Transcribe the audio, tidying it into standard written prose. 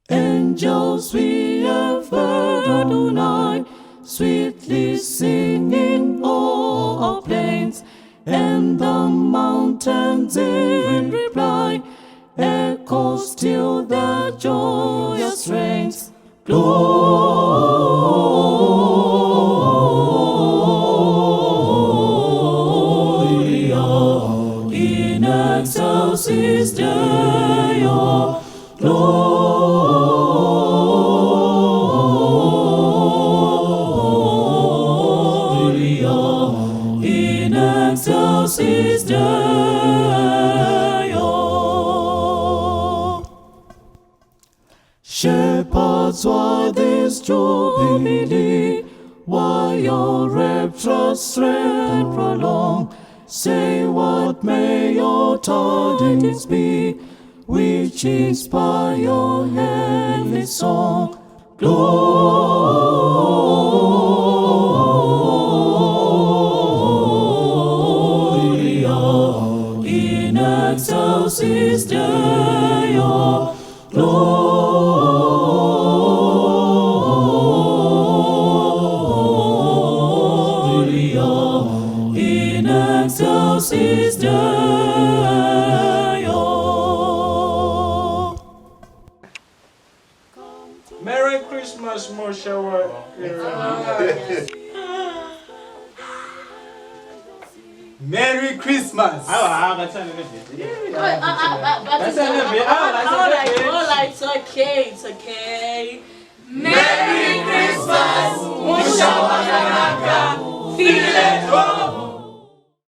Angels we have heard tonight, sweetly singing o'er our plains, and the mountains in reply echo still their joyous strains. Gloria in excelsis Deo. Gloria in excelsis Deo. Shepherds, why this jubilee? Why your rapturous strain prolong? Say, what may your tidings be, which inspire your heavenly song? Gloria in excelsis Deo. Gloria in excelsis Deo. Merry Christmas, Mushawakanaka. Merry Christmas! Alright, it's okay. Merry Christmas, Mushawakanaka. Feel it,